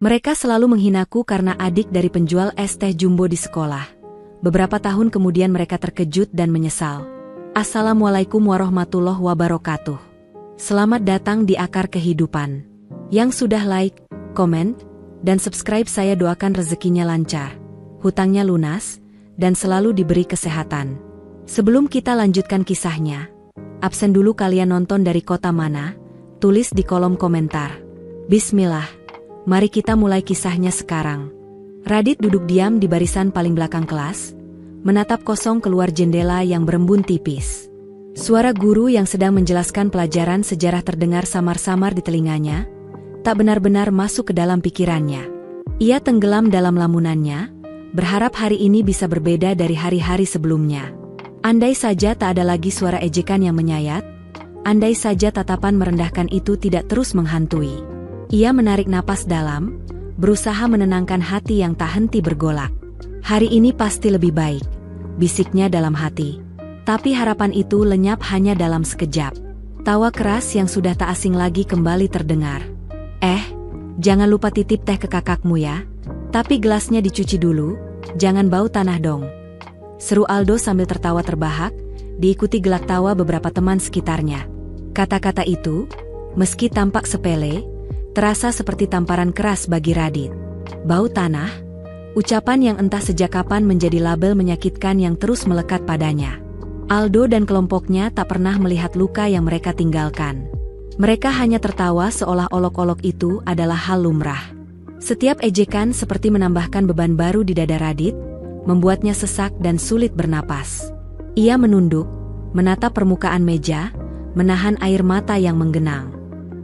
Mereka selalu menghinaku karena adik dari penjual es teh jumbo di sekolah. Beberapa tahun kemudian mereka terkejut dan menyesal. Assalamualaikum warahmatullahi wabarakatuh. Selamat datang di Akar Kehidupan. Yang sudah like, komen, dan subscribe saya doakan rezekinya lancar, hutangnya lunas, dan selalu diberi kesehatan. Sebelum kita lanjutkan kisahnya, absen dulu kalian nonton dari kota mana? Tulis di kolom komentar. Bismillah, mari kita mulai kisahnya sekarang. Radit duduk diam di barisan paling belakang kelas, menatap kosong keluar jendela yang berembun tipis. Suara guru yang sedang menjelaskan pelajaran sejarah terdengar samar-samar di telinganya, tak benar-benar masuk ke dalam pikirannya. Ia tenggelam dalam lamunannya, berharap hari ini bisa berbeda dari hari-hari sebelumnya. Andai saja tak ada lagi suara ejekan yang menyayat, andai saja tatapan merendahkan itu tidak terus menghantui. Ia menarik napas dalam, berusaha menenangkan hati yang tak henti bergolak. Hari ini pasti lebih baik, bisiknya dalam hati. Tapi harapan itu lenyap hanya dalam sekejap. Tawa keras yang sudah tak asing lagi kembali terdengar. Jangan lupa titip teh ke kakakmu ya. Tapi gelasnya dicuci dulu, jangan bau tanah dong. Seru Aldo sambil tertawa terbahak, diikuti gelak tawa beberapa teman sekitarnya. Kata-kata itu, meski tampak sepele, terasa seperti tamparan keras bagi Radit. Bau tanah, ucapan yang entah sejak kapan menjadi label menyakitkan yang terus melekat padanya. Aldo dan kelompoknya tak pernah melihat luka yang mereka tinggalkan. Mereka hanya tertawa seolah olok-olok itu adalah hal lumrah. Setiap ejekan seperti menambahkan beban baru di dada Radit, membuatnya sesak dan sulit bernapas. Ia menunduk, menatap permukaan meja, menahan air mata yang menggenang.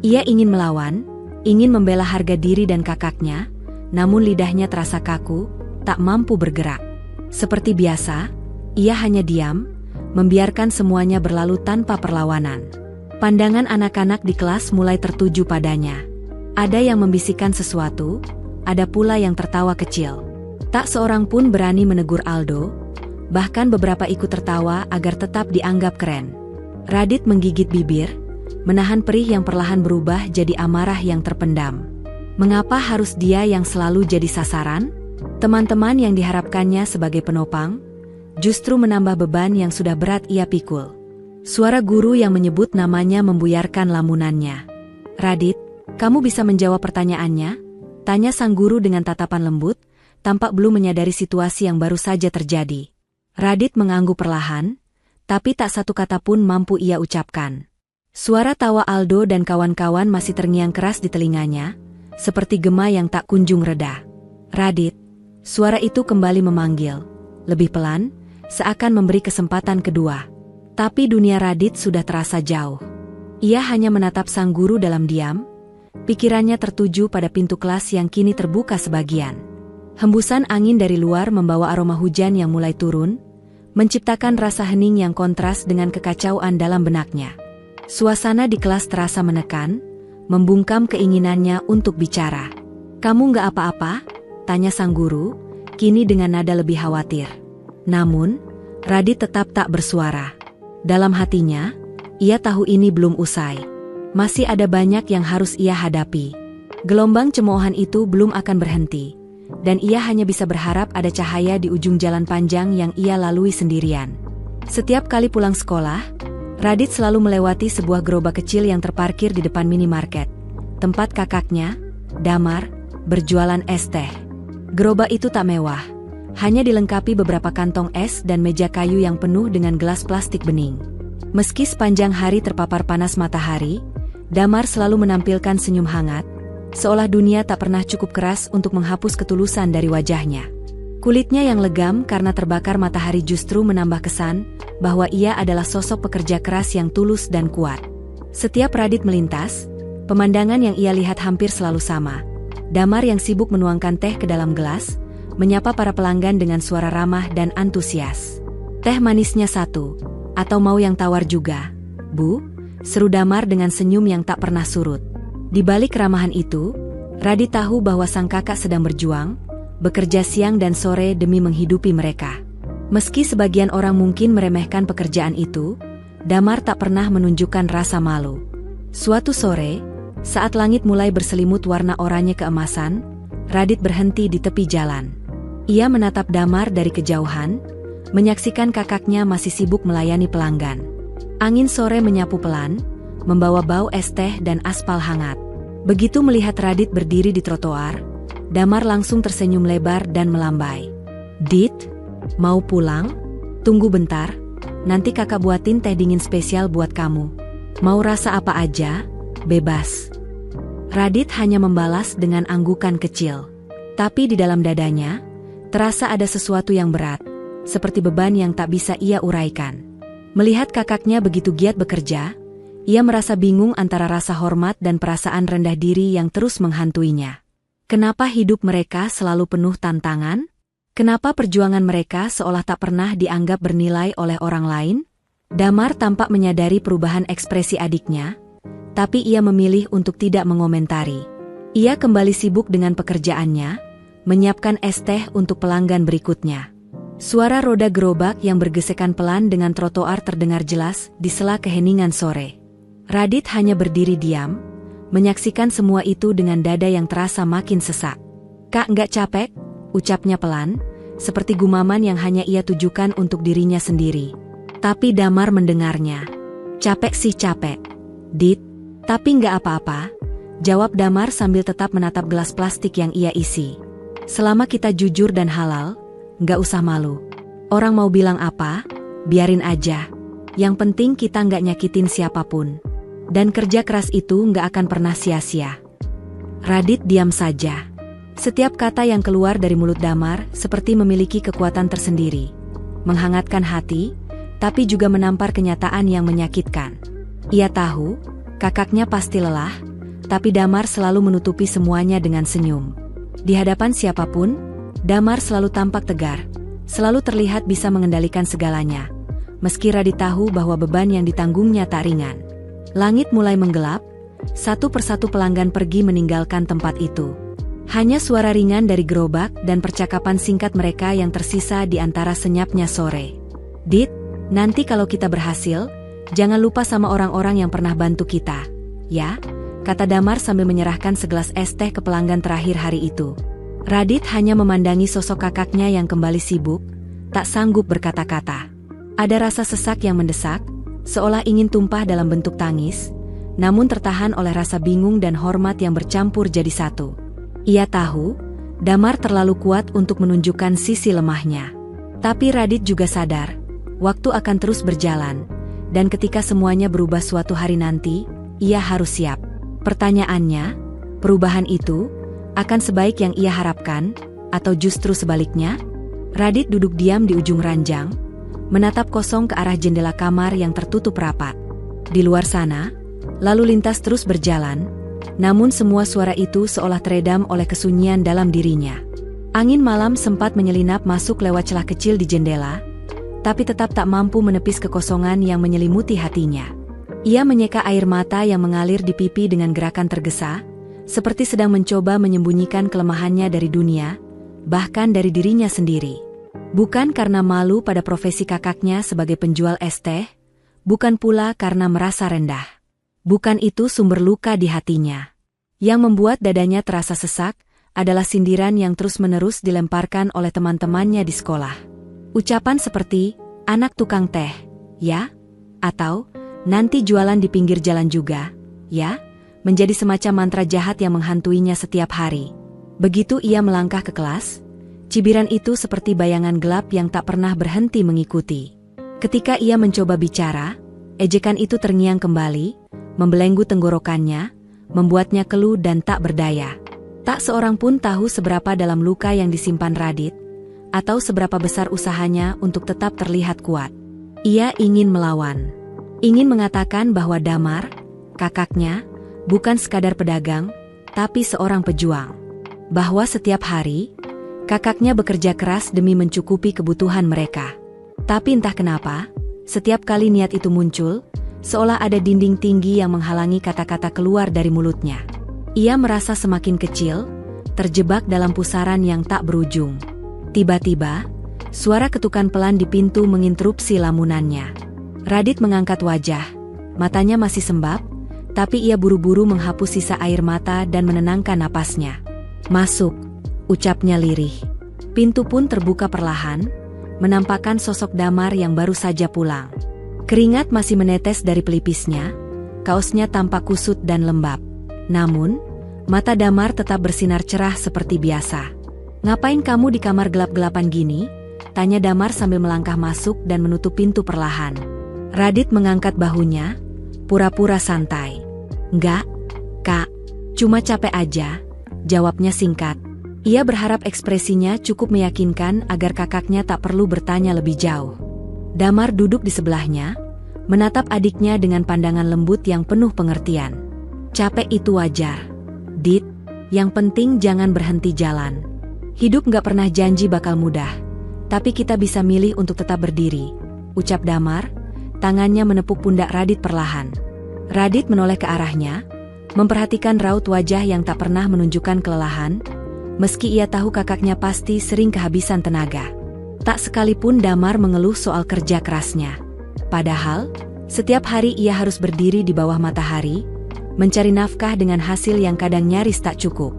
Ia ingin melawan, ingin membela harga diri dan kakaknya, namun lidahnya terasa kaku, tak mampu bergerak. Seperti biasa, ia hanya diam, membiarkan semuanya berlalu tanpa perlawanan. Pandangan anak-anak di kelas mulai tertuju padanya. Ada yang membisikkan sesuatu, ada pula yang tertawa kecil. Tak seorang pun berani menegur Aldo, bahkan beberapa ikut tertawa agar tetap dianggap keren. Radit menggigit bibir, menahan perih yang perlahan berubah jadi amarah yang terpendam. Mengapa harus dia yang selalu jadi sasaran? Teman-teman yang diharapkannya sebagai penopang, justru menambah beban yang sudah berat ia pikul. Suara guru yang menyebut namanya membuyarkan lamunannya. Radit, kamu bisa menjawab pertanyaannya? Tanya sang guru dengan tatapan lembut, tampak belum menyadari situasi yang baru saja terjadi. Radit mengangguk perlahan, tapi tak satu kata pun mampu ia ucapkan. Suara tawa Aldo dan kawan-kawan masih terngiang keras di telinganya, seperti gema yang tak kunjung reda. Radit, suara itu kembali memanggil, lebih pelan, seakan memberi kesempatan kedua. Tapi dunia Radit sudah terasa jauh. Ia hanya menatap sang guru dalam diam, pikirannya tertuju pada pintu kelas yang kini terbuka sebagian. Hembusan angin dari luar membawa aroma hujan yang mulai turun, menciptakan rasa hening yang kontras dengan kekacauan dalam benaknya. Suasana di kelas terasa menekan, membungkam keinginannya untuk bicara. "Kamu nggak apa-apa?" tanya sang guru, kini dengan nada lebih khawatir. Namun, Radit tetap tak bersuara. Dalam hatinya, ia tahu ini belum usai. Masih ada banyak yang harus ia hadapi. Gelombang cemoohan itu belum akan berhenti, dan ia hanya bisa berharap ada cahaya di ujung jalan panjang yang ia lalui sendirian. Setiap kali pulang sekolah, Radit selalu melewati sebuah gerobak kecil yang terparkir di depan minimarket, tempat kakaknya, Damar, berjualan es teh. Gerobak itu tak mewah, hanya dilengkapi beberapa kantong es dan meja kayu yang penuh dengan gelas plastik bening. Meski sepanjang hari terpapar panas matahari, Damar selalu menampilkan senyum hangat, seolah dunia tak pernah cukup keras untuk menghapus ketulusan dari wajahnya. Kulitnya yang legam karena terbakar matahari justru menambah kesan bahwa ia adalah sosok pekerja keras yang tulus dan kuat. Setiap Radit melintas, pemandangan yang ia lihat hampir selalu sama. Damar yang sibuk menuangkan teh ke dalam gelas, menyapa para pelanggan dengan suara ramah dan antusias. "Teh manisnya satu, atau mau yang tawar juga, Bu?" seru Damar dengan senyum yang tak pernah surut. Di balik keramahan itu, Radit tahu bahwa sang kakak sedang berjuang, bekerja siang dan sore demi menghidupi mereka. Meski sebagian orang mungkin meremehkan pekerjaan itu, Damar tak pernah menunjukkan rasa malu. Suatu sore, saat langit mulai berselimut warna oranye keemasan, Radit berhenti di tepi jalan. Ia menatap Damar dari kejauhan, menyaksikan kakaknya masih sibuk melayani pelanggan. Angin sore menyapu pelan, membawa bau es teh dan aspal hangat. Begitu melihat Radit berdiri di trotoar, Damar langsung tersenyum lebar dan melambai. "Dit, mau pulang? Tunggu bentar, nanti kakak buatin teh dingin spesial buat kamu. Mau rasa apa aja, bebas." Radit hanya membalas dengan anggukan kecil. Tapi di dalam dadanya, terasa ada sesuatu yang berat, seperti beban yang tak bisa ia uraikan. Melihat kakaknya begitu giat bekerja, ia merasa bingung antara rasa hormat dan perasaan rendah diri yang terus menghantuinya. Kenapa hidup mereka selalu penuh tantangan? Kenapa perjuangan mereka seolah tak pernah dianggap bernilai oleh orang lain? Damar tampak menyadari perubahan ekspresi adiknya, tapi ia memilih untuk tidak mengomentari. Ia kembali sibuk dengan pekerjaannya, menyiapkan es teh untuk pelanggan berikutnya. Suara roda gerobak yang bergesekan pelan dengan trotoar terdengar jelas di sela keheningan sore. Radit hanya berdiri diam, menyaksikan semua itu dengan dada yang terasa makin sesak. "Kak, nggak capek?" ucapnya pelan, seperti gumaman yang hanya ia tujukan untuk dirinya sendiri. Tapi Damar mendengarnya. "Capek sih capek, Dit, tapi nggak apa-apa," jawab Damar sambil tetap menatap gelas plastik yang ia isi. "Selama kita jujur dan halal, nggak usah malu. Orang mau bilang apa, biarin aja. Yang penting kita nggak nyakitin siapapun. Dan kerja keras itu nggak akan pernah sia-sia." Radit diam saja. Setiap kata yang keluar dari mulut Damar seperti memiliki kekuatan tersendiri. Menghangatkan hati, tapi juga menampar kenyataan yang menyakitkan. Ia tahu, kakaknya pasti lelah, tapi Damar selalu menutupi semuanya dengan senyum. Di hadapan siapapun, Damar selalu tampak tegar, selalu terlihat bisa mengendalikan segalanya. Meski Radit tahu bahwa beban yang ditanggungnya tak ringan. Langit mulai menggelap, satu persatu pelanggan pergi meninggalkan tempat itu. Hanya suara ringan dari gerobak dan percakapan singkat mereka yang tersisa di antara senyapnya sore. "Dit, nanti kalau kita berhasil, jangan lupa sama orang-orang yang pernah bantu kita, ya?" kata Damar sambil menyerahkan segelas es teh ke pelanggan terakhir hari itu. Radit hanya memandangi sosok kakaknya yang kembali sibuk, tak sanggup berkata-kata. Ada rasa sesak yang mendesak, seolah ingin tumpah dalam bentuk tangis, namun tertahan oleh rasa bingung dan hormat yang bercampur jadi satu. Ia tahu, Damar terlalu kuat untuk menunjukkan sisi lemahnya. Tapi Radit juga sadar, waktu akan terus berjalan, dan ketika semuanya berubah suatu hari nanti, ia harus siap. Pertanyaannya, perubahan itu akan sebaik yang ia harapkan, atau justru sebaliknya? Radit duduk diam di ujung ranjang, menatap kosong ke arah jendela kamar yang tertutup rapat. Di luar sana, lalu lintas terus berjalan, namun semua suara itu seolah teredam oleh kesunyian dalam dirinya. Angin malam sempat menyelinap masuk lewat celah kecil di jendela, tapi tetap tak mampu menepis kekosongan yang menyelimuti hatinya. Ia menyeka air mata yang mengalir di pipi dengan gerakan tergesa, seperti sedang mencoba menyembunyikan kelemahannya dari dunia, bahkan dari dirinya sendiri. Bukan karena malu pada profesi kakaknya sebagai penjual es teh, bukan pula karena merasa rendah. Bukan itu sumber luka di hatinya. Yang membuat dadanya terasa sesak adalah sindiran yang terus-menerus dilemparkan oleh teman-temannya di sekolah. Ucapan seperti, "Anak tukang teh, ya?" Atau, "Nanti jualan di pinggir jalan juga, ya?" menjadi semacam mantra jahat yang menghantuinya setiap hari. Begitu ia melangkah ke kelas, cibiran itu seperti bayangan gelap yang tak pernah berhenti mengikuti. Ketika ia mencoba bicara, ejekan itu terngiang kembali, membelenggu tenggorokannya, membuatnya keluh dan tak berdaya. Tak seorang pun tahu seberapa dalam luka yang disimpan Radit, atau seberapa besar usahanya untuk tetap terlihat kuat. Ia ingin melawan. Ingin mengatakan bahwa Damar, kakaknya, bukan sekadar pedagang, tapi seorang pejuang. Bahwa setiap hari, kakaknya bekerja keras demi mencukupi kebutuhan mereka. Tapi entah kenapa, setiap kali niat itu muncul, seolah ada dinding tinggi yang menghalangi kata-kata keluar dari mulutnya. Ia merasa semakin kecil, terjebak dalam pusaran yang tak berujung. Tiba-tiba, suara ketukan pelan di pintu menginterupsi lamunannya. Radit mengangkat wajah, matanya masih sembab, tapi ia buru-buru menghapus sisa air mata dan menenangkan napasnya. "Masuk," ucapnya lirih. Pintu pun terbuka perlahan, menampakkan sosok Damar yang baru saja pulang. Keringat masih menetes dari pelipisnya, kaosnya tampak kusut dan lembab. Namun, mata Damar tetap bersinar cerah seperti biasa. "Ngapain kamu di kamar gelap-gelapan gini?" tanya Damar sambil melangkah masuk dan menutup pintu perlahan. Radit mengangkat bahunya, pura-pura santai. "Enggak, Kak, cuma capek aja," jawabnya singkat. Ia berharap ekspresinya cukup meyakinkan agar kakaknya tak perlu bertanya lebih jauh. Damar duduk di sebelahnya, menatap adiknya dengan pandangan lembut yang penuh pengertian. "Capek itu wajar, Dit. Yang penting jangan berhenti jalan. Hidup gak pernah janji bakal mudah, tapi kita bisa milih untuk tetap berdiri," ucap Damar, tangannya menepuk pundak Radit perlahan. Radit menoleh ke arahnya, memperhatikan raut wajah yang tak pernah menunjukkan kelelahan, meski ia tahu kakaknya pasti sering kehabisan tenaga. Tak sekalipun Damar mengeluh soal kerja kerasnya. Padahal, setiap hari ia harus berdiri di bawah matahari, mencari nafkah dengan hasil yang kadang nyaris tak cukup.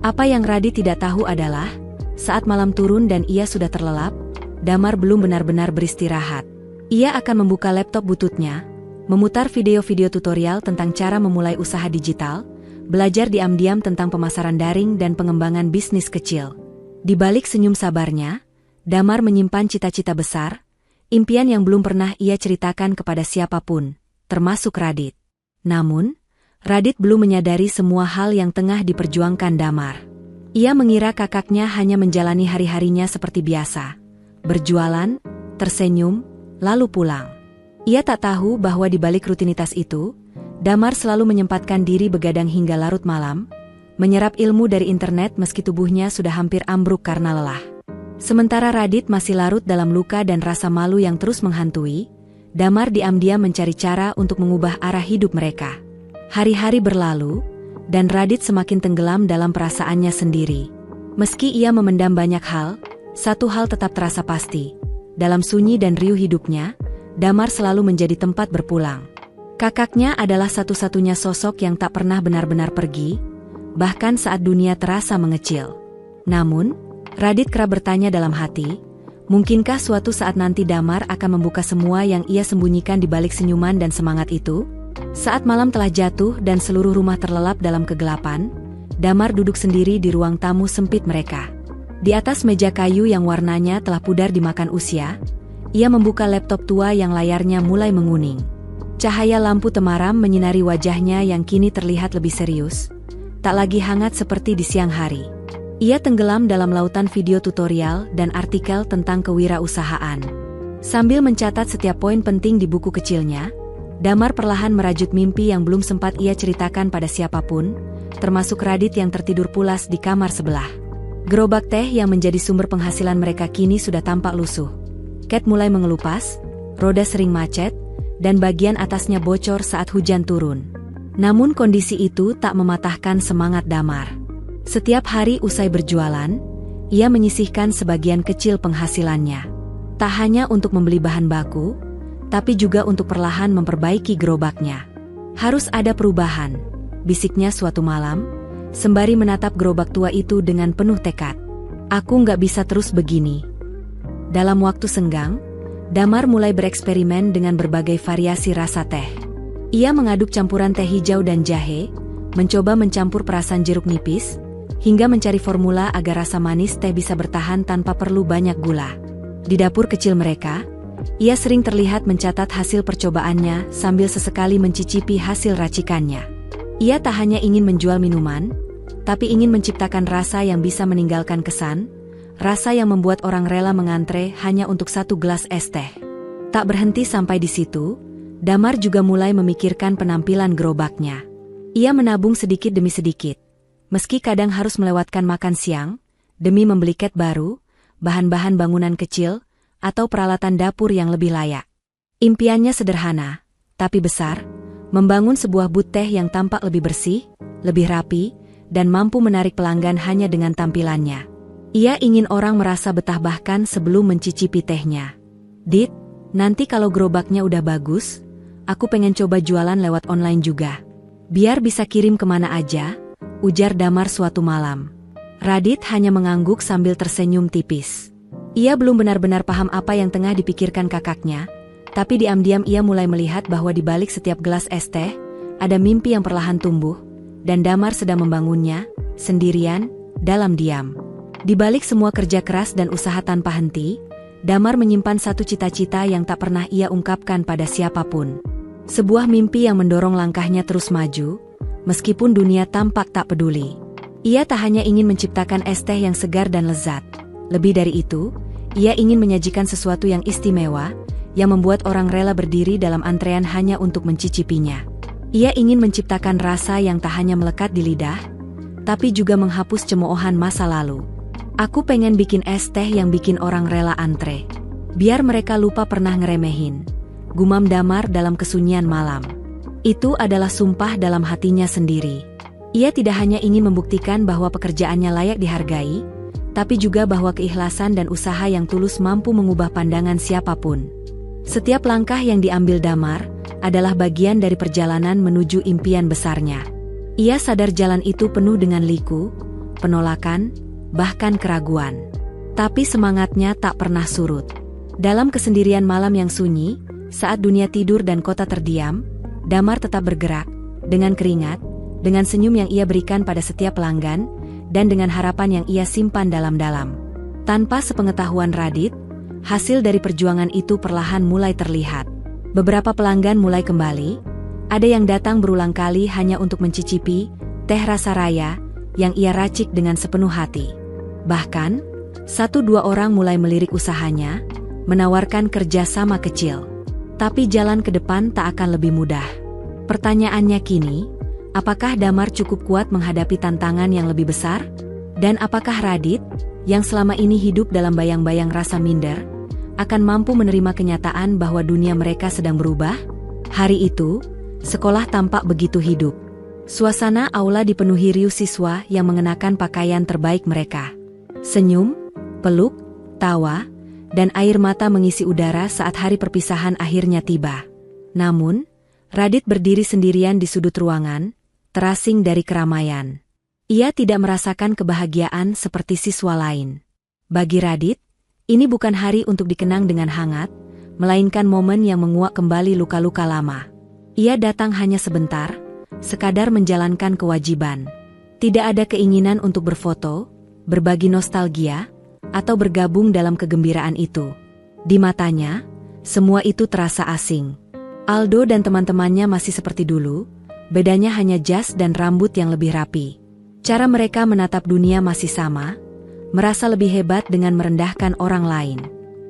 Apa yang Radit tidak tahu adalah, saat malam turun dan ia sudah terlelap, Damar belum benar-benar beristirahat. Ia akan membuka laptop bututnya, memutar video-video tutorial tentang cara memulai usaha digital, belajar diam-diam tentang pemasaran daring dan pengembangan bisnis kecil. Di balik senyum sabarnya, Damar menyimpan cita-cita besar, impian yang belum pernah ia ceritakan kepada siapapun, termasuk Radit. Namun, Radit belum menyadari semua hal yang tengah diperjuangkan Damar. Ia mengira kakaknya hanya menjalani hari-harinya seperti biasa, berjualan, tersenyum, lalu pulang. Ia tak tahu bahwa di balik rutinitas itu, Damar selalu menyempatkan diri begadang hingga larut malam, menyerap ilmu dari internet meski tubuhnya sudah hampir ambruk karena lelah. Sementara Radit masih larut dalam luka dan rasa malu yang terus menghantui, Damar diam-diam mencari cara untuk mengubah arah hidup mereka. Hari-hari berlalu, dan Radit semakin tenggelam dalam perasaannya sendiri. Meski ia memendam banyak hal, satu hal tetap terasa pasti. Dalam sunyi dan riuh hidupnya, Damar selalu menjadi tempat berpulang. Kakaknya adalah satu-satunya sosok yang tak pernah benar-benar pergi, bahkan saat dunia terasa mengecil. Namun, Radit kerap bertanya dalam hati, mungkinkah suatu saat nanti Damar akan membuka semua yang ia sembunyikan di balik senyuman dan semangat itu? Saat malam telah jatuh dan seluruh rumah terlelap dalam kegelapan, Damar duduk sendiri di ruang tamu sempit mereka. Di atas meja kayu yang warnanya telah pudar dimakan usia, ia membuka laptop tua yang layarnya mulai menguning. Cahaya lampu temaram menyinari wajahnya yang kini terlihat lebih serius, tak lagi hangat seperti di siang hari. Ia tenggelam dalam lautan video tutorial dan artikel tentang kewirausahaan. Sambil mencatat setiap poin penting di buku kecilnya, Damar perlahan merajut mimpi yang belum sempat ia ceritakan pada siapapun, termasuk Radit yang tertidur pulas di kamar sebelah. Gerobak teh yang menjadi sumber penghasilan mereka kini sudah tampak lusuh. Cat mulai mengelupas, roda sering macet, dan bagian atasnya bocor saat hujan turun. Namun kondisi itu tak mematahkan semangat Damar. Setiap hari usai berjualan, ia menyisihkan sebagian kecil penghasilannya. Tak hanya untuk membeli bahan baku, tapi juga untuk perlahan memperbaiki gerobaknya. "Harus ada perubahan," bisiknya suatu malam, sembari menatap gerobak tua itu dengan penuh tekad. "Aku nggak bisa terus begini." Dalam waktu senggang, Damar mulai bereksperimen dengan berbagai variasi rasa teh. Ia mengaduk campuran teh hijau dan jahe, mencoba mencampur perasan jeruk nipis, hingga mencari formula agar rasa manis teh bisa bertahan tanpa perlu banyak gula. Di dapur kecil mereka, ia sering terlihat mencatat hasil percobaannya sambil sesekali mencicipi hasil racikannya. Ia tak hanya ingin menjual minuman, tapi ingin menciptakan rasa yang bisa meninggalkan kesan, rasa yang membuat orang rela mengantre hanya untuk satu gelas es teh. Tak berhenti sampai di situ, Damar juga mulai memikirkan penampilan gerobaknya. Ia menabung sedikit demi sedikit, meski kadang harus melewatkan makan siang, demi membeli cat baru, bahan-bahan bangunan kecil, atau peralatan dapur yang lebih layak. Impiannya sederhana, tapi besar, membangun sebuah booth teh yang tampak lebih bersih, lebih rapi, dan mampu menarik pelanggan hanya dengan tampilannya. Ia ingin orang merasa betah bahkan sebelum mencicipi tehnya. "Dit, nanti kalau gerobaknya udah bagus, aku pengen coba jualan lewat online juga. Biar bisa kirim kemana aja," ujar Damar suatu malam. Radit hanya mengangguk sambil tersenyum tipis. Ia belum benar-benar paham apa yang tengah dipikirkan kakaknya, tapi diam-diam ia mulai melihat bahwa di balik setiap gelas es teh, ada mimpi yang perlahan tumbuh, dan Damar sedang membangunnya, sendirian, dalam diam. Di balik semua kerja keras dan usaha tanpa henti, Damar menyimpan satu cita-cita yang tak pernah ia ungkapkan pada siapapun. Sebuah mimpi yang mendorong langkahnya terus maju, meskipun dunia tampak tak peduli. Ia tak hanya ingin menciptakan es teh yang segar dan lezat. Lebih dari itu, ia ingin menyajikan sesuatu yang istimewa, yang membuat orang rela berdiri dalam antrean hanya untuk mencicipinya. Ia ingin menciptakan rasa yang tak hanya melekat di lidah, tapi juga menghapus cemoohan masa lalu. Aku pengen bikin es teh yang bikin orang rela antre. Biar mereka lupa pernah ngeremehin. Gumam Damar dalam kesunyian malam. Itu adalah sumpah dalam hatinya sendiri. Ia tidak hanya ingin membuktikan bahwa pekerjaannya layak dihargai, tapi juga bahwa keikhlasan dan usaha yang tulus mampu mengubah pandangan siapapun. Setiap langkah yang diambil Damar adalah bagian dari perjalanan menuju impian besarnya. Ia sadar jalan itu penuh dengan liku, penolakan, bahkan keraguan. Tapi semangatnya tak pernah surut. Dalam kesendirian malam yang sunyi, saat dunia tidur dan kota terdiam, Damar tetap bergerak, dengan keringat, dengan senyum yang ia berikan pada setiap pelanggan, dan dengan harapan yang ia simpan dalam-dalam. Tanpa sepengetahuan Radit, hasil dari perjuangan itu perlahan mulai terlihat. Beberapa pelanggan mulai kembali, ada yang datang berulang kali hanya untuk mencicipi teh rasa raya yang ia racik dengan sepenuh hati. Bahkan, 1-2 orang mulai melirik usahanya, menawarkan kerja sama kecil. Tapi jalan ke depan tak akan lebih mudah. Pertanyaannya kini, apakah Damar cukup kuat menghadapi tantangan yang lebih besar? Dan apakah Radit, yang selama ini hidup dalam bayang-bayang rasa minder, akan mampu menerima kenyataan bahwa dunia mereka sedang berubah? Hari itu, sekolah tampak begitu hidup. Suasana aula dipenuhi riuh siswa yang mengenakan pakaian terbaik mereka. Senyum, peluk, tawa, dan air mata mengisi udara saat hari perpisahan akhirnya tiba. Namun, Radit berdiri sendirian di sudut ruangan, terasing dari keramaian. Ia tidak merasakan kebahagiaan seperti siswa lain. Bagi Radit, ini bukan hari untuk dikenang dengan hangat, melainkan momen yang menguak kembali luka-luka lama. Ia datang hanya sebentar, sekadar menjalankan kewajiban. Tidak ada keinginan untuk berfoto, berbagi nostalgia, atau bergabung dalam kegembiraan itu. Di matanya, semua itu terasa asing. Aldo dan teman-temannya masih seperti dulu, bedanya hanya jas dan rambut yang lebih rapi. Cara mereka menatap dunia masih sama, merasa lebih hebat dengan merendahkan orang lain.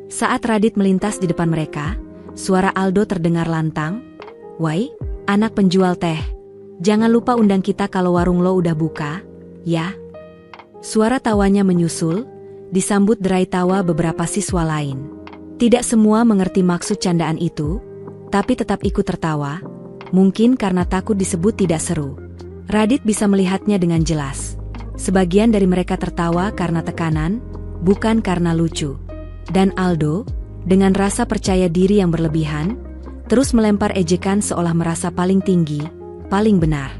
Saat Radit melintas di depan mereka, suara Aldo terdengar lantang, "Woi, anak penjual teh, jangan lupa undang kita kalau warung lo udah buka, ya?" Suara tawanya menyusul, disambut derai tawa beberapa siswa lain. Tidak semua mengerti maksud candaan itu, tapi tetap ikut tertawa, mungkin karena takut disebut tidak seru. Radit bisa melihatnya dengan jelas. Sebagian dari mereka tertawa karena tekanan, bukan karena lucu. Dan Aldo, dengan rasa percaya diri yang berlebihan, terus melempar ejekan seolah merasa paling tinggi, paling benar.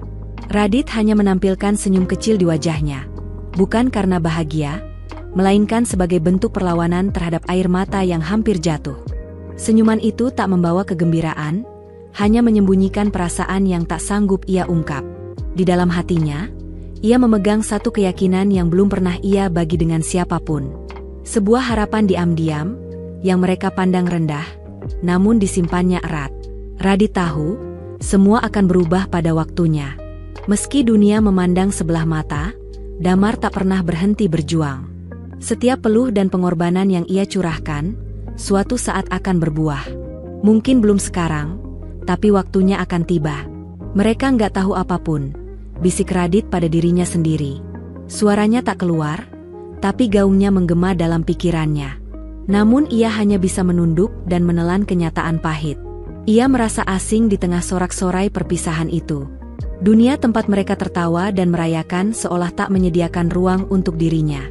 Radit hanya menampilkan senyum kecil di wajahnya. Bukan karena bahagia, melainkan sebagai bentuk perlawanan terhadap air mata yang hampir jatuh. Senyuman itu tak membawa kegembiraan, hanya menyembunyikan perasaan yang tak sanggup ia ungkap. Di dalam hatinya, ia memegang satu keyakinan yang belum pernah ia bagi dengan siapapun. Sebuah harapan diam-diam, yang mereka pandang rendah, namun disimpannya erat. Radit tahu, semua akan berubah pada waktunya. Meski dunia memandang sebelah mata, Damar tak pernah berhenti berjuang. Setiap peluh dan pengorbanan yang ia curahkan, suatu saat akan berbuah. Mungkin belum sekarang, tapi waktunya akan tiba. Mereka nggak tahu apapun, bisik Radit pada dirinya sendiri. Suaranya tak keluar, tapi gaungnya menggema dalam pikirannya. Namun ia hanya bisa menunduk dan menelan kenyataan pahit. Ia merasa asing di tengah sorak-sorai perpisahan itu. Dunia tempat mereka tertawa dan merayakan seolah tak menyediakan ruang untuk dirinya.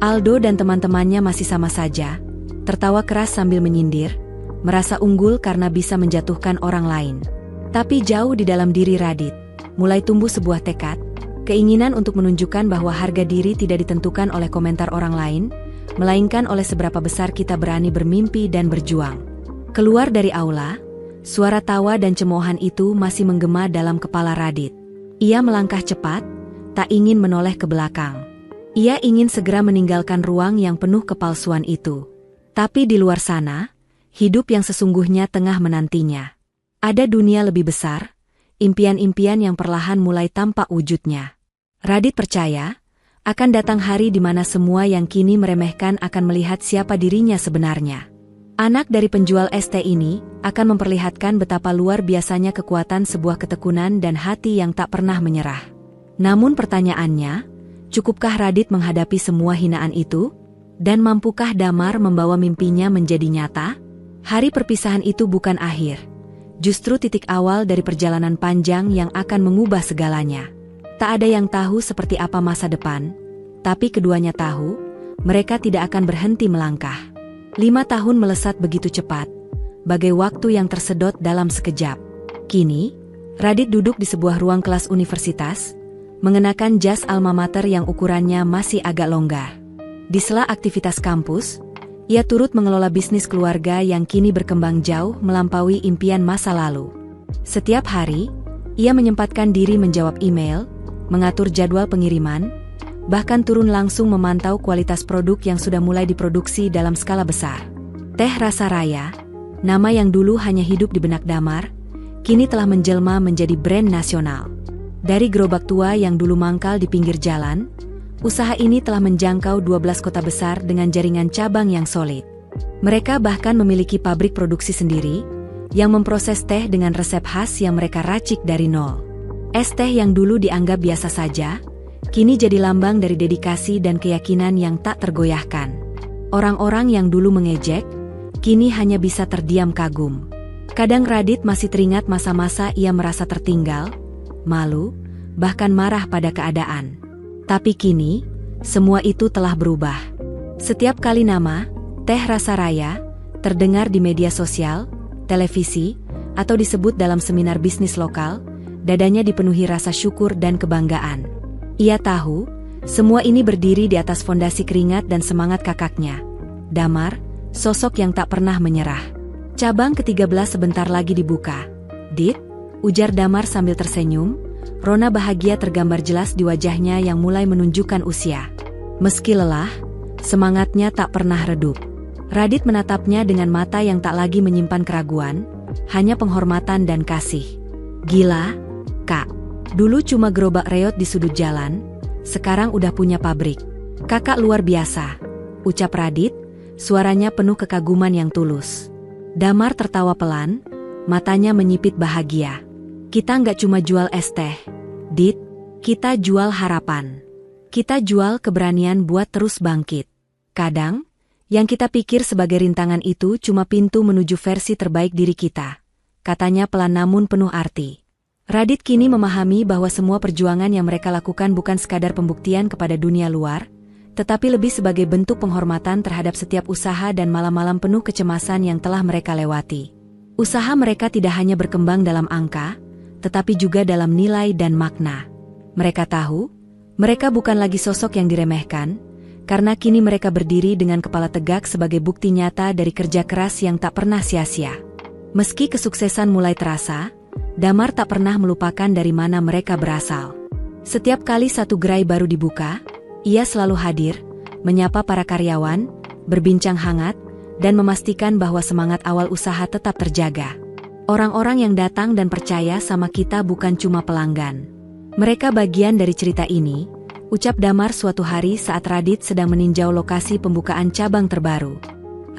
Aldo dan teman-temannya masih sama saja, tertawa keras sambil menyindir, merasa unggul karena bisa menjatuhkan orang lain. Tapi jauh di dalam diri Radit, mulai tumbuh sebuah tekad, Keinginan untuk menunjukkan bahwa harga diri tidak ditentukan oleh komentar orang lain, melainkan oleh seberapa besar kita berani bermimpi dan berjuang. Keluar dari aula, suara tawa dan cemoohan itu masih menggema dalam kepala Radit. Ia melangkah cepat, tak ingin menoleh ke belakang. Ia ingin segera meninggalkan ruang yang penuh kepalsuan itu. Tapi di luar sana, hidup yang sesungguhnya tengah menantinya. Ada dunia lebih besar, impian-impian yang perlahan mulai tampak wujudnya. Radit percaya, akan datang hari di mana semua yang kini meremehkan akan melihat siapa dirinya sebenarnya. Anak dari penjual es teh ini akan memperlihatkan betapa luar biasanya kekuatan sebuah ketekunan dan hati yang tak pernah menyerah. Namun pertanyaannya, cukupkah Radit menghadapi semua hinaan itu? Dan mampukah Damar membawa mimpinya menjadi nyata? Hari perpisahan itu bukan akhir. Justru titik awal dari perjalanan panjang yang akan mengubah segalanya. Tak ada yang tahu seperti apa masa depan, tapi keduanya tahu, mereka tidak akan berhenti melangkah. 5 tahun melesat begitu cepat, bagai waktu yang tersedot dalam sekejap. Kini, Radit duduk di sebuah ruang kelas universitas, mengenakan jas alma mater yang ukurannya masih agak longgar. Di sela aktivitas kampus, ia turut mengelola bisnis keluarga yang kini berkembang jauh melampaui impian masa lalu. Setiap hari, ia menyempatkan diri menjawab email, mengatur jadwal pengiriman, bahkan turun langsung memantau kualitas produk yang sudah mulai diproduksi dalam skala besar. Teh Rasa Raya, nama yang dulu hanya hidup di benak Damar, kini telah menjelma menjadi brand nasional. Dari gerobak tua yang dulu mangkal di pinggir jalan, usaha ini telah menjangkau 12 kota besar dengan jaringan cabang yang solid. Mereka bahkan memiliki pabrik produksi sendiri, yang memproses teh dengan resep khas yang mereka racik dari nol. Es teh yang dulu dianggap biasa saja, kini jadi lambang dari dedikasi dan keyakinan yang tak tergoyahkan. Orang-orang yang dulu mengejek, kini hanya bisa terdiam kagum. Kadang Radit masih teringat masa-masa ia merasa tertinggal, malu, bahkan marah pada keadaan. Tapi kini, semua itu telah berubah. Setiap kali nama Teh Rasa Raya terdengar di media sosial, televisi, atau disebut dalam seminar bisnis lokal, dadanya dipenuhi rasa syukur dan kebanggaan. Ia tahu, semua ini berdiri di atas fondasi keringat dan semangat kakaknya, Damar, sosok yang tak pernah menyerah. Cabang ke-13 sebentar lagi dibuka. Dit, ujar Damar sambil tersenyum, rona bahagia tergambar jelas di wajahnya yang mulai menunjukkan usia. Meski lelah, semangatnya tak pernah redup. Radit menatapnya dengan mata yang tak lagi menyimpan keraguan, hanya penghormatan dan kasih. Gila, Kak. Dulu cuma gerobak reot di sudut jalan, sekarang udah punya pabrik. Kakak luar biasa, ucap Radit, suaranya penuh kekaguman yang tulus. Damar tertawa pelan, matanya menyipit bahagia. Kita nggak cuma jual es teh, Dit, kita jual harapan. Kita jual keberanian buat terus bangkit. Kadang, yang kita pikir sebagai rintangan itu cuma pintu menuju versi terbaik diri kita, katanya pelan namun penuh arti. Radit kini memahami bahwa semua perjuangan yang mereka lakukan bukan sekadar pembuktian kepada dunia luar, tetapi lebih sebagai bentuk penghormatan terhadap setiap usaha dan malam-malam penuh kecemasan yang telah mereka lewati. Usaha mereka tidak hanya berkembang dalam angka, tetapi juga dalam nilai dan makna. Mereka tahu, mereka bukan lagi sosok yang diremehkan, karena kini mereka berdiri dengan kepala tegak sebagai bukti nyata dari kerja keras yang tak pernah sia-sia. Meski kesuksesan mulai terasa, Damar tak pernah melupakan dari mana mereka berasal. Setiap kali satu gerai baru dibuka, ia selalu hadir, menyapa para karyawan, berbincang hangat, dan memastikan bahwa semangat awal usaha tetap terjaga. Orang-orang yang datang dan percaya sama kita bukan cuma pelanggan. Mereka bagian dari cerita ini, ucap Damar suatu hari saat Radit sedang meninjau lokasi pembukaan cabang terbaru.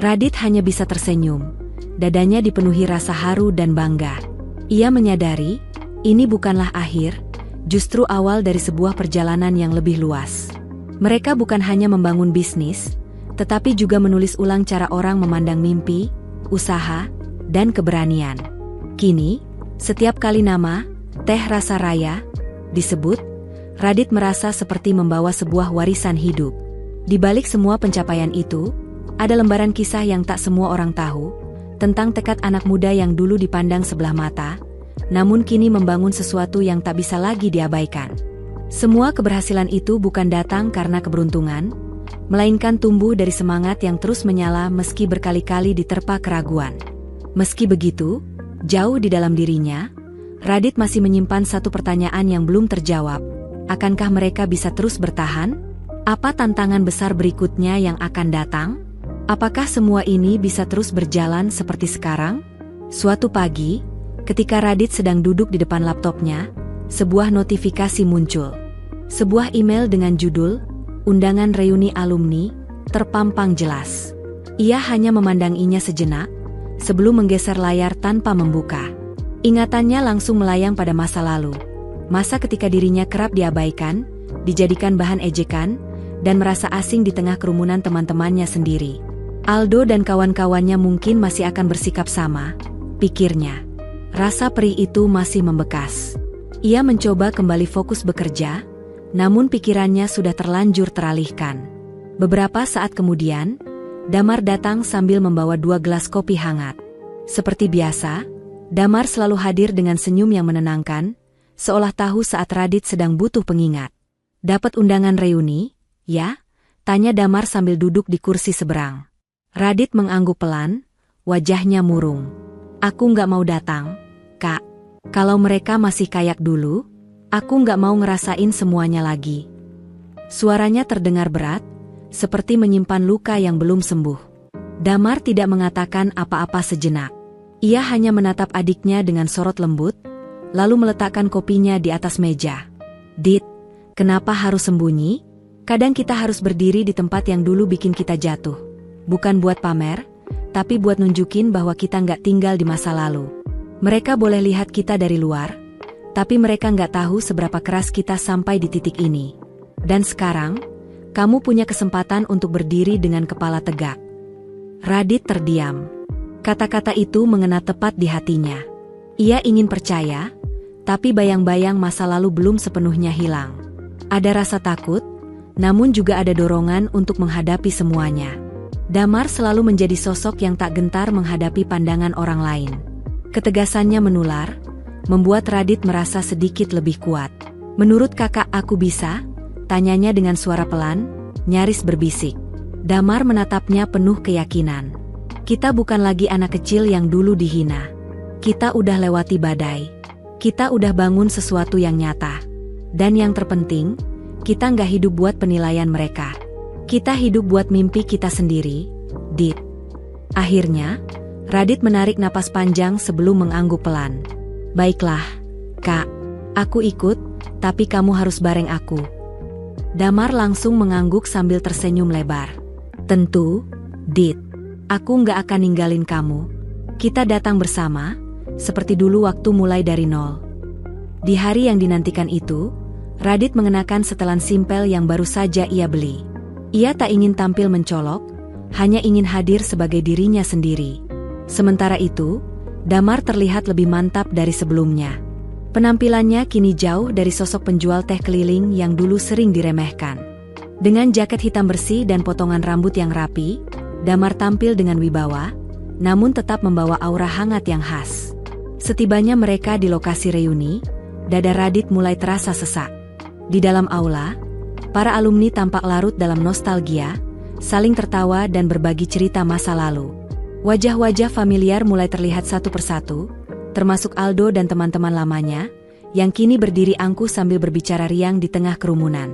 Radit hanya bisa tersenyum, dadanya dipenuhi rasa haru dan bangga. Ia menyadari, ini bukanlah akhir, justru awal dari sebuah perjalanan yang lebih luas. Mereka bukan hanya membangun bisnis, tetapi juga menulis ulang cara orang memandang mimpi, usaha, dan keberanian. Kini, setiap kali nama Teh Rasa Raya disebut, Radit merasa seperti membawa sebuah warisan hidup. Di balik semua pencapaian itu, ada lembaran kisah yang tak semua orang tahu, tentang tekad anak muda yang dulu dipandang sebelah mata, namun kini membangun sesuatu yang tak bisa lagi diabaikan. Semua keberhasilan itu bukan datang karena keberuntungan, melainkan tumbuh dari semangat yang terus menyala meski berkali-kali diterpa keraguan. Meski begitu, jauh di dalam dirinya, Radit masih menyimpan satu pertanyaan yang belum terjawab. Akankah mereka bisa terus bertahan? Apa tantangan besar berikutnya yang akan datang? Apakah semua ini bisa terus berjalan seperti sekarang? Suatu pagi, ketika Radit sedang duduk di depan laptopnya, sebuah notifikasi muncul. Sebuah email dengan judul, "Undangan Reuni Alumni," terpampang jelas. Ia hanya memandanginya sejenak, sebelum menggeser layar tanpa membuka. Ingatannya langsung melayang pada masa lalu. Masa ketika dirinya kerap diabaikan, dijadikan bahan ejekan, dan merasa asing di tengah kerumunan teman-temannya sendiri. Aldo dan kawan-kawannya mungkin masih akan bersikap sama, pikirnya. Rasa perih itu masih membekas. Ia mencoba kembali fokus bekerja, namun pikirannya sudah terlanjur teralihkan. Beberapa saat kemudian, Damar datang sambil membawa 2 gelas kopi hangat. Seperti biasa, Damar selalu hadir dengan senyum yang menenangkan, seolah tahu saat Radit sedang butuh pengingat. "Dapat undangan reuni, ya?" tanya Damar sambil duduk di kursi seberang. Radit mengangguk pelan, wajahnya murung. "Aku nggak mau datang, Kak. Kalau mereka masih kayak dulu, aku nggak mau ngerasain semuanya lagi." Suaranya terdengar berat, seperti menyimpan luka yang belum sembuh. Damar tidak mengatakan apa-apa sejenak. Ia hanya menatap adiknya dengan sorot lembut, lalu meletakkan kopinya di atas meja. "Dit, kenapa harus sembunyi? Kadang kita harus berdiri di tempat yang dulu bikin kita jatuh. Bukan buat pamer, tapi buat nunjukin bahwa kita nggak tinggal di masa lalu. Mereka boleh lihat kita dari luar, tapi mereka nggak tahu seberapa keras kita sampai di titik ini. Dan sekarang, kamu punya kesempatan untuk berdiri dengan kepala tegak." Radit terdiam. Kata-kata itu mengena tepat di hatinya. Ia ingin percaya, tapi bayang-bayang masa lalu belum sepenuhnya hilang. Ada rasa takut, namun juga ada dorongan untuk menghadapi semuanya. Damar selalu menjadi sosok yang tak gentar menghadapi pandangan orang lain. Ketegasannya menular, membuat Radit merasa sedikit lebih kuat. "Menurut kakak aku bisa?" tanyanya dengan suara pelan, nyaris berbisik. Damar menatapnya penuh keyakinan. "Kita bukan lagi anak kecil yang dulu dihina. Kita udah lewati badai. Kita udah bangun sesuatu yang nyata. Dan yang terpenting, kita nggak hidup buat penilaian mereka. Kita hidup buat mimpi kita sendiri, Dit." Akhirnya, Radit menarik napas panjang sebelum mengangguk pelan. "Baiklah, Kak. Aku ikut, tapi kamu harus bareng aku." Damar langsung mengangguk sambil tersenyum lebar. "Tentu, Dit. Aku nggak akan ninggalin kamu. Kita datang bersama, seperti dulu waktu mulai dari nol." Di hari yang dinantikan itu, Radit mengenakan setelan simpel yang baru saja ia beli. Ia tak ingin tampil mencolok, hanya ingin hadir sebagai dirinya sendiri. Sementara itu, Damar terlihat lebih mantap dari sebelumnya. Penampilannya kini jauh dari sosok penjual teh keliling yang dulu sering diremehkan. Dengan jaket hitam bersih dan potongan rambut yang rapi, Damar tampil dengan wibawa, namun tetap membawa aura hangat yang khas. Setibanya mereka di lokasi reuni, dada Radit mulai terasa sesak. Di dalam aula, para alumni tampak larut dalam nostalgia, saling tertawa dan berbagi cerita masa lalu. Wajah-wajah familiar mulai terlihat satu persatu, termasuk Aldo dan teman-teman lamanya, yang kini berdiri angkuh sambil berbicara riang di tengah kerumunan.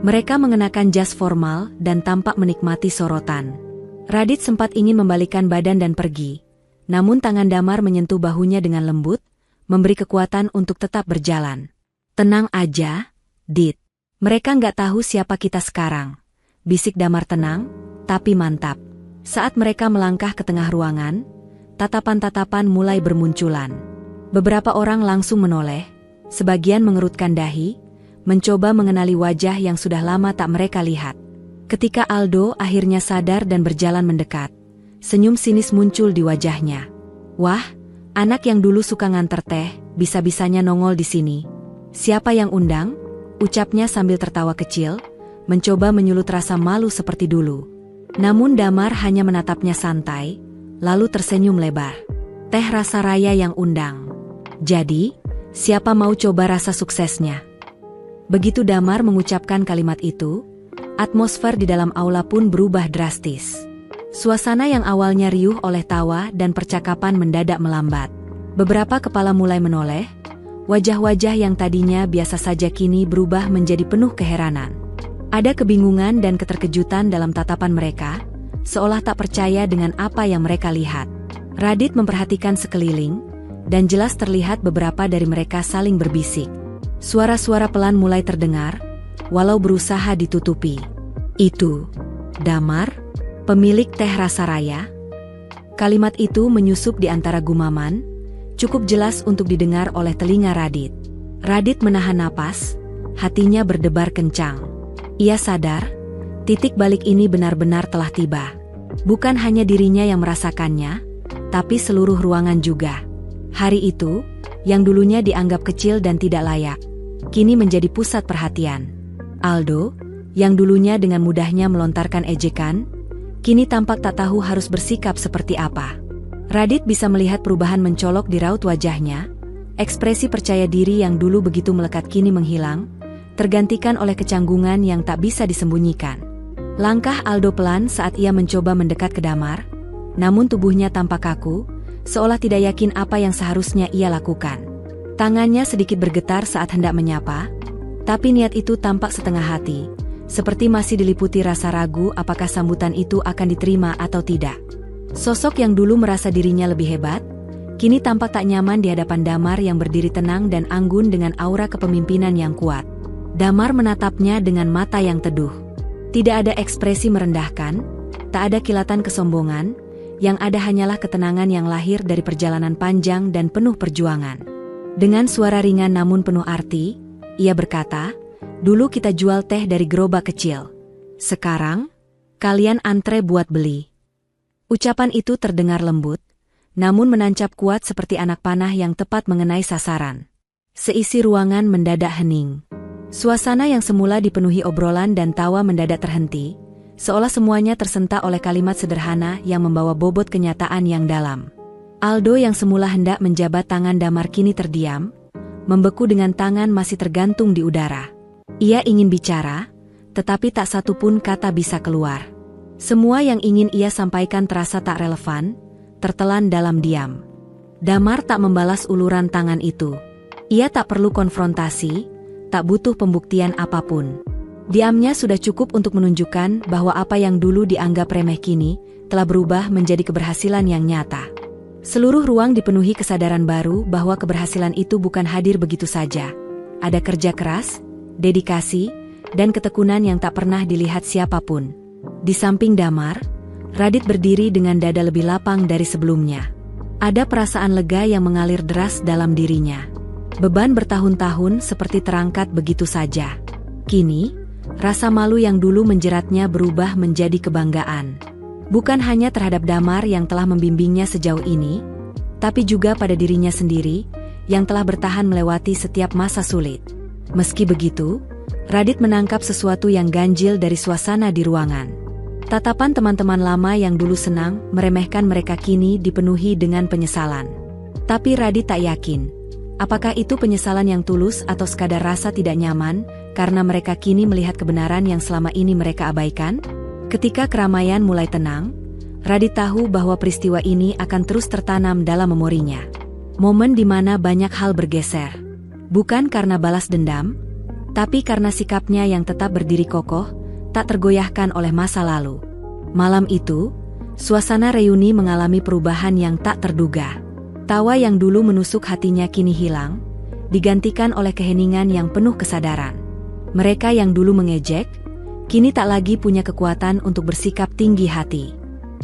Mereka mengenakan jas formal dan tampak menikmati sorotan. Radit sempat ingin membalikkan badan dan pergi, namun tangan Damar menyentuh bahunya dengan lembut, memberi kekuatan untuk tetap berjalan. "Tenang aja, Dit. Mereka nggak tahu siapa kita sekarang," bisik Damar tenang, tapi mantap. Saat mereka melangkah ke tengah ruangan, tatapan-tatapan mulai bermunculan. Beberapa orang langsung menoleh, sebagian mengerutkan dahi, mencoba mengenali wajah yang sudah lama tak mereka lihat. Ketika Aldo akhirnya sadar dan berjalan mendekat, senyum sinis muncul di wajahnya. "Wah, anak yang dulu suka nganter teh, bisa-bisanya nongol di sini. Siapa yang undang?" ucapnya sambil tertawa kecil, mencoba menyulut rasa malu seperti dulu. Namun Damar hanya menatapnya santai, lalu tersenyum lebar. "Teh Rasa Raya yang undang. Jadi, siapa mau coba rasa suksesnya?" Begitu Damar mengucapkan kalimat itu, atmosfer di dalam aula pun berubah drastis. Suasana yang awalnya riuh oleh tawa dan percakapan mendadak melambat. Beberapa kepala mulai menoleh, wajah-wajah yang tadinya biasa saja kini berubah menjadi penuh keheranan. Ada kebingungan dan keterkejutan dalam tatapan mereka, seolah tak percaya dengan apa yang mereka lihat. Radit memperhatikan sekeliling, dan jelas terlihat beberapa dari mereka saling berbisik. Suara-suara pelan mulai terdengar, walau berusaha ditutupi. Itu Damar, pemilik teh rasa raya? Kalimat itu menyusup di antara gumaman, cukup jelas untuk didengar oleh telinga Radit. Radit menahan napas, hatinya berdebar kencang. Ia sadar, titik balik ini benar-benar telah tiba. Bukan hanya dirinya yang merasakannya, tapi seluruh ruangan juga. Hari itu, yang dulunya dianggap kecil dan tidak layak, kini menjadi pusat perhatian. Aldo, yang dulunya dengan mudahnya melontarkan ejekan, kini tampak tak tahu harus bersikap seperti apa. Radit bisa melihat perubahan mencolok di raut wajahnya, ekspresi percaya diri yang dulu begitu melekat kini menghilang, tergantikan oleh kecanggungan yang tak bisa disembunyikan. Langkah Aldo pelan saat ia mencoba mendekat ke Damar, namun tubuhnya tampak kaku, seolah tidak yakin apa yang seharusnya ia lakukan. Tangannya sedikit bergetar saat hendak menyapa, tapi niat itu tampak setengah hati, seperti masih diliputi rasa ragu apakah sambutan itu akan diterima atau tidak. Sosok yang dulu merasa dirinya lebih hebat, kini tampak tak nyaman di hadapan Damar yang berdiri tenang dan anggun dengan aura kepemimpinan yang kuat. Damar menatapnya dengan mata yang teduh. Tidak ada ekspresi merendahkan, tak ada kilatan kesombongan, yang ada hanyalah ketenangan yang lahir dari perjalanan panjang dan penuh perjuangan. Dengan suara ringan namun penuh arti, ia berkata, "Dulu kita jual teh dari gerobak kecil. Sekarang, kalian antre buat beli." Ucapan itu terdengar lembut, namun menancap kuat seperti anak panah yang tepat mengenai sasaran. Seisi ruangan mendadak hening. Suasana yang semula dipenuhi obrolan dan tawa mendadak terhenti, seolah semuanya tersentak oleh kalimat sederhana yang membawa bobot kenyataan yang dalam. Aldo yang semula hendak menjabat tangan Damar kini terdiam, membeku dengan tangan masih tergantung di udara. Ia ingin bicara, tetapi tak satu pun kata bisa keluar. Semua yang ingin ia sampaikan terasa tak relevan, tertelan dalam diam. Damar tak membalas uluran tangan itu. Ia tak perlu konfrontasi, tak butuh pembuktian apapun. Diamnya sudah cukup untuk menunjukkan bahwa apa yang dulu dianggap remeh kini telah berubah menjadi keberhasilan yang nyata. Seluruh ruang dipenuhi kesadaran baru bahwa keberhasilan itu bukan hadir begitu saja. Ada kerja keras, dedikasi, dan ketekunan yang tak pernah dilihat siapapun. Di samping Damar, Radit berdiri dengan dada lebih lapang dari sebelumnya. Ada perasaan lega yang mengalir deras dalam dirinya. Beban bertahun-tahun seperti terangkat begitu saja. Kini, rasa malu yang dulu menjeratnya berubah menjadi kebanggaan. Bukan hanya terhadap Damar yang telah membimbingnya sejauh ini, tapi juga pada dirinya sendiri, yang telah bertahan melewati setiap masa sulit. Meski begitu, Radit menangkap sesuatu yang ganjil dari suasana di ruangan. Tatapan teman-teman lama yang dulu senang meremehkan mereka kini dipenuhi dengan penyesalan. Tapi Radit tak yakin, apakah itu penyesalan yang tulus atau sekadar rasa tidak nyaman, karena mereka kini melihat kebenaran yang selama ini mereka abaikan? Ketika keramaian mulai tenang, Radit tahu bahwa peristiwa ini akan terus tertanam dalam memorinya. Momen di mana banyak hal bergeser. Bukan karena balas dendam, tapi karena sikapnya yang tetap berdiri kokoh, tak tergoyahkan oleh masa lalu. Malam itu, suasana reuni mengalami perubahan yang tak terduga. Tawa yang dulu menusuk hatinya kini hilang, digantikan oleh keheningan yang penuh kesadaran. Mereka yang dulu mengejek, kini tak lagi punya kekuatan untuk bersikap tinggi hati.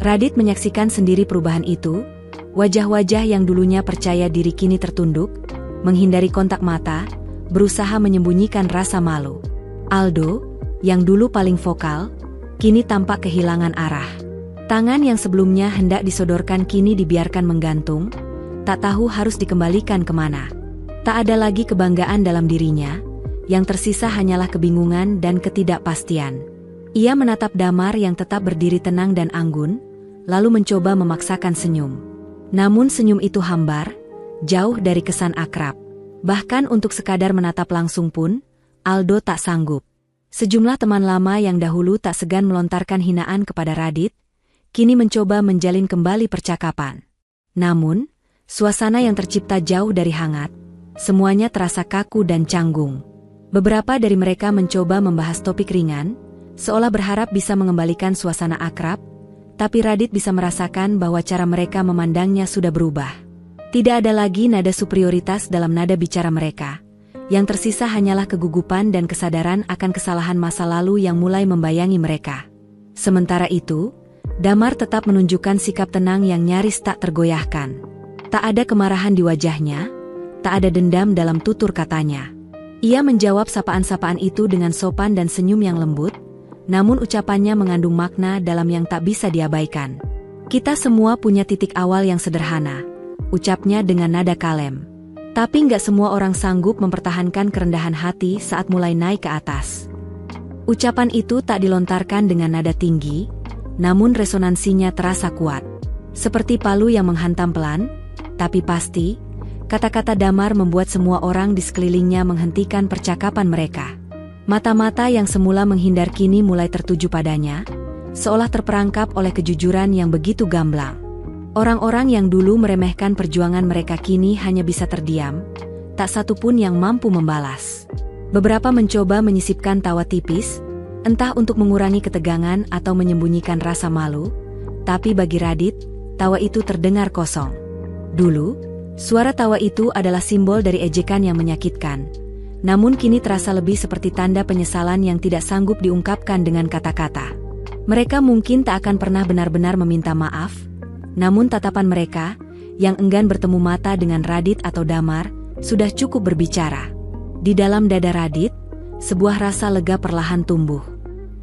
Radit menyaksikan sendiri perubahan itu, wajah-wajah yang dulunya percaya diri kini tertunduk, menghindari kontak mata, berusaha menyembunyikan rasa malu. Aldo, yang dulu paling vokal, kini tampak kehilangan arah. Tangan yang sebelumnya hendak disodorkan kini dibiarkan menggantung, tak tahu harus dikembalikan kemana. Tak ada lagi kebanggaan dalam dirinya, yang tersisa hanyalah kebingungan dan ketidakpastian. Ia menatap Damar yang tetap berdiri tenang dan anggun, lalu mencoba memaksakan senyum. Namun senyum itu hambar, jauh dari kesan akrab. Bahkan untuk sekadar menatap langsung pun, Aldo tak sanggup. Sejumlah teman lama yang dahulu tak segan melontarkan hinaan kepada Radit, kini mencoba menjalin kembali percakapan. Namun, suasana yang tercipta jauh dari hangat. Semuanya terasa kaku dan canggung. Beberapa dari mereka mencoba membahas topik ringan, seolah berharap bisa mengembalikan suasana akrab, tapi Radit bisa merasakan bahwa cara mereka memandangnya sudah berubah. Tidak ada lagi nada superioritas dalam nada bicara mereka. Yang tersisa hanyalah kegugupan dan kesadaran akan kesalahan masa lalu yang mulai membayangi mereka. Sementara itu, Damar tetap menunjukkan sikap tenang yang nyaris tak tergoyahkan. Tak ada kemarahan di wajahnya, tak ada dendam dalam tutur katanya. Ia menjawab sapaan-sapaan itu dengan sopan dan senyum yang lembut, namun ucapannya mengandung makna dalam yang tak bisa diabaikan. Kita semua punya titik awal yang sederhana, ucapnya dengan nada kalem. Tapi nggak semua orang sanggup mempertahankan kerendahan hati saat mulai naik ke atas. Ucapan itu tak dilontarkan dengan nada tinggi, namun resonansinya terasa kuat. Seperti palu yang menghantam pelan, tapi pasti, kata-kata Damar membuat semua orang di sekelilingnya menghentikan percakapan mereka. Mata-mata yang semula menghindar kini mulai tertuju padanya, seolah terperangkap oleh kejujuran yang begitu gamblang. Orang-orang yang dulu meremehkan perjuangan mereka kini hanya bisa terdiam, tak satu pun yang mampu membalas. Beberapa mencoba menyisipkan tawa tipis, entah untuk mengurangi ketegangan atau menyembunyikan rasa malu, tapi bagi Radit, tawa itu terdengar kosong. Dulu, suara tawa itu adalah simbol dari ejekan yang menyakitkan, namun kini terasa lebih seperti tanda penyesalan yang tidak sanggup diungkapkan dengan kata-kata. Mereka mungkin tak akan pernah benar-benar meminta maaf, namun tatapan mereka, yang enggan bertemu mata dengan Radit atau Damar, sudah cukup berbicara. Di dalam dada Radit, sebuah rasa lega perlahan tumbuh.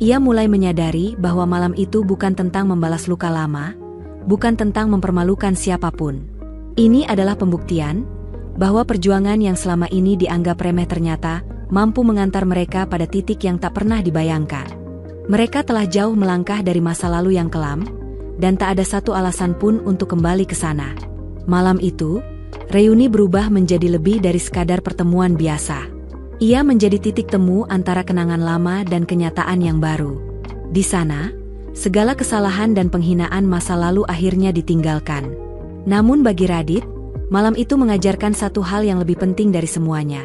Ia mulai menyadari bahwa malam itu bukan tentang membalas luka lama, bukan tentang mempermalukan siapapun. Ini adalah pembuktian bahwa perjuangan yang selama ini dianggap remeh ternyata mampu mengantar mereka pada titik yang tak pernah dibayangkan. Mereka telah jauh melangkah dari masa lalu yang kelam, dan tak ada satu alasan pun untuk kembali ke sana. Malam itu, reuni berubah menjadi lebih dari sekadar pertemuan biasa. Ia menjadi titik temu antara kenangan lama dan kenyataan yang baru. Di sana, segala kesalahan dan penghinaan masa lalu akhirnya ditinggalkan. Namun bagi Radit, malam itu mengajarkan satu hal yang lebih penting dari semuanya.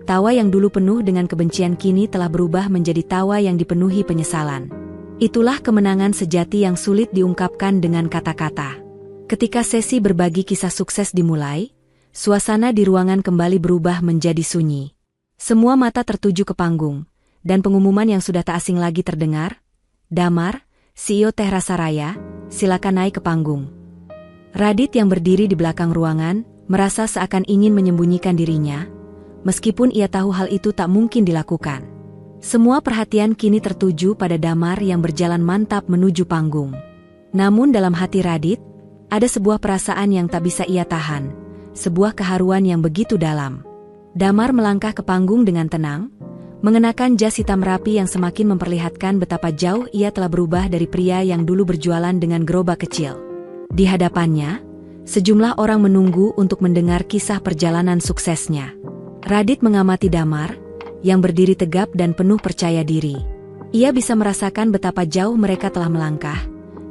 Tawa yang dulu penuh dengan kebencian kini telah berubah menjadi tawa yang dipenuhi penyesalan. Itulah kemenangan sejati yang sulit diungkapkan dengan kata-kata. Ketika sesi berbagi kisah sukses dimulai, suasana di ruangan kembali berubah menjadi sunyi. Semua mata tertuju ke panggung, dan pengumuman yang sudah tak asing lagi terdengar. Damar, CEO Teh Rasa Raya, silakan naik ke panggung. Radit yang berdiri di belakang ruangan, merasa seakan ingin menyembunyikan dirinya, meskipun ia tahu hal itu tak mungkin dilakukan. Semua perhatian kini tertuju pada Damar yang berjalan mantap menuju panggung. Namun dalam hati Radit, ada sebuah perasaan yang tak bisa ia tahan, sebuah keharuan yang begitu dalam. Damar melangkah ke panggung dengan tenang, mengenakan jas hitam rapi yang semakin memperlihatkan betapa jauh ia telah berubah dari pria yang dulu berjualan dengan gerobak kecil. Di hadapannya, sejumlah orang menunggu untuk mendengar kisah perjalanan suksesnya. Radit mengamati Damar, yang berdiri tegap dan penuh percaya diri. Ia bisa merasakan betapa jauh mereka telah melangkah,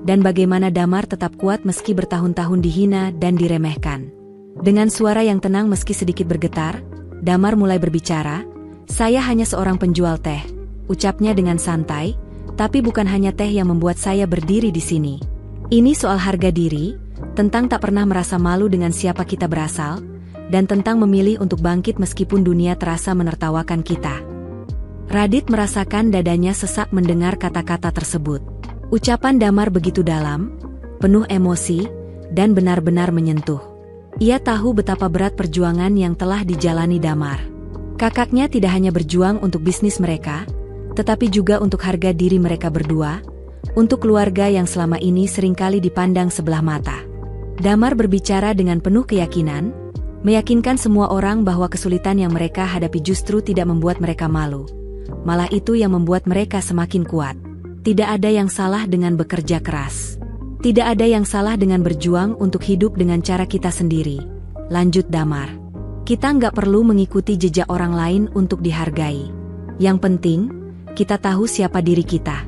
dan bagaimana Damar tetap kuat meski bertahun-tahun dihina dan diremehkan. Dengan suara yang tenang meski sedikit bergetar, Damar mulai berbicara, "Saya hanya seorang penjual teh," ucapnya dengan santai, "tapi bukan hanya teh yang membuat saya berdiri di sini. Ini soal harga diri, tentang tak pernah merasa malu dengan siapa kita berasal, dan tentang memilih untuk bangkit meskipun dunia terasa menertawakan kita." Radit merasakan dadanya sesak mendengar kata-kata tersebut. Ucapan Damar begitu dalam, penuh emosi, dan benar-benar menyentuh. Ia tahu betapa berat perjuangan yang telah dijalani Damar. Kakaknya tidak hanya berjuang untuk bisnis mereka, tetapi juga untuk harga diri mereka berdua, untuk keluarga yang selama ini seringkali dipandang sebelah mata. Damar berbicara dengan penuh keyakinan, meyakinkan semua orang bahwa kesulitan yang mereka hadapi justru tidak membuat mereka malu. Malah itu yang membuat mereka semakin kuat. Tidak ada yang salah dengan bekerja keras. Tidak ada yang salah dengan berjuang untuk hidup dengan cara kita sendiri, lanjut Damar. Kita nggak perlu mengikuti jejak orang lain untuk dihargai. Yang penting, kita tahu siapa diri kita.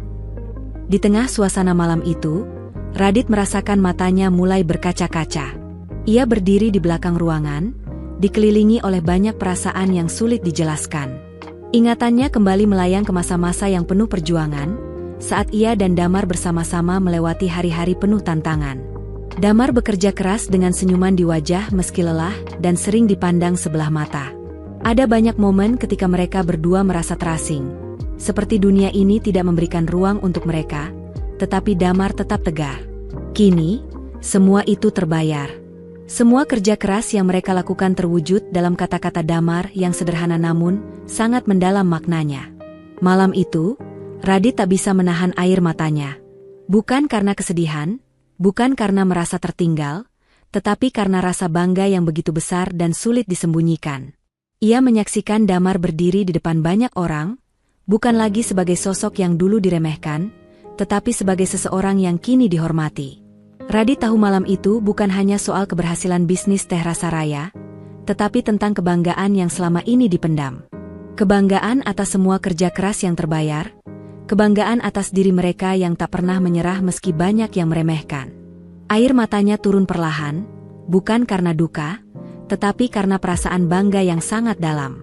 Di tengah suasana malam itu, Radit merasakan matanya mulai berkaca-kaca. Ia berdiri di belakang ruangan, dikelilingi oleh banyak perasaan yang sulit dijelaskan. Ingatannya kembali melayang ke masa-masa yang penuh perjuangan, saat ia dan Damar bersama-sama melewati hari-hari penuh tantangan. Damar bekerja keras dengan senyuman di wajah meski lelah dan sering dipandang sebelah mata. Ada banyak momen ketika mereka berdua merasa terasing. Seperti dunia ini tidak memberikan ruang untuk mereka, tetapi Damar tetap tegar. Kini, semua itu terbayar. Semua kerja keras yang mereka lakukan terwujud dalam kata-kata Damar yang sederhana namun sangat mendalam maknanya. Malam itu, Radit tak bisa menahan air matanya. Bukan karena kesedihan, bukan karena merasa tertinggal, tetapi karena rasa bangga yang begitu besar dan sulit disembunyikan. Ia menyaksikan Damar berdiri di depan banyak orang, bukan lagi sebagai sosok yang dulu diremehkan, tetapi sebagai seseorang yang kini dihormati. Radit tahu malam itu bukan hanya soal keberhasilan bisnis teh rasa raya, tetapi tentang kebanggaan yang selama ini dipendam. Kebanggaan atas semua kerja keras yang terbayar, kebanggaan atas diri mereka yang tak pernah menyerah meski banyak yang meremehkan. Air matanya turun perlahan, bukan karena duka, tetapi karena perasaan bangga yang sangat dalam.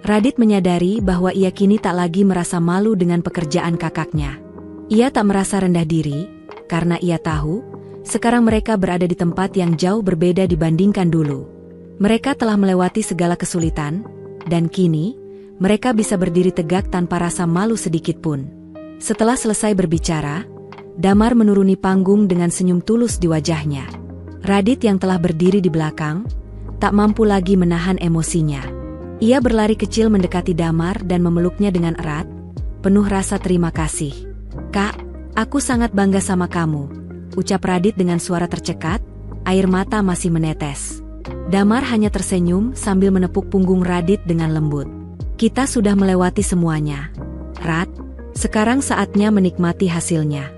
Radit menyadari bahwa ia kini tak lagi merasa malu dengan pekerjaan kakaknya. Ia tak merasa rendah diri, karena ia tahu, sekarang mereka berada di tempat yang jauh berbeda dibandingkan dulu. Mereka telah melewati segala kesulitan, dan kini, mereka bisa berdiri tegak tanpa rasa malu sedikit pun. Setelah selesai berbicara, Damar menuruni panggung dengan senyum tulus di wajahnya. Radit yang telah berdiri di belakang, tak mampu lagi menahan emosinya. Ia berlari kecil mendekati Damar dan memeluknya dengan erat, penuh rasa terima kasih. "Kak, aku sangat bangga sama kamu," ucap Radit dengan suara tercekat, air mata masih menetes. Damar hanya tersenyum sambil menepuk punggung Radit dengan lembut. "Kita sudah melewati semuanya, Rad. Sekarang saatnya menikmati hasilnya."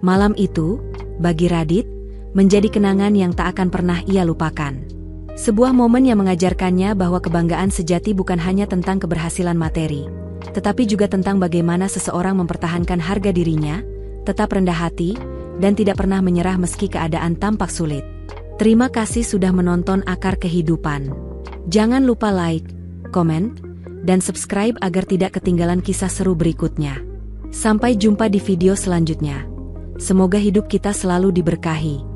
Malam itu, bagi Radit, menjadi kenangan yang tak akan pernah ia lupakan. Sebuah momen yang mengajarkannya bahwa kebanggaan sejati bukan hanya tentang keberhasilan materi, tetapi juga tentang bagaimana seseorang mempertahankan harga dirinya, tetap rendah hati, dan tidak pernah menyerah meski keadaan tampak sulit. Terima kasih sudah menonton Akar Kehidupan. Jangan lupa like, komen, dan subscribe agar tidak ketinggalan kisah seru berikutnya. Sampai jumpa di video selanjutnya. Semoga hidup kita selalu diberkahi.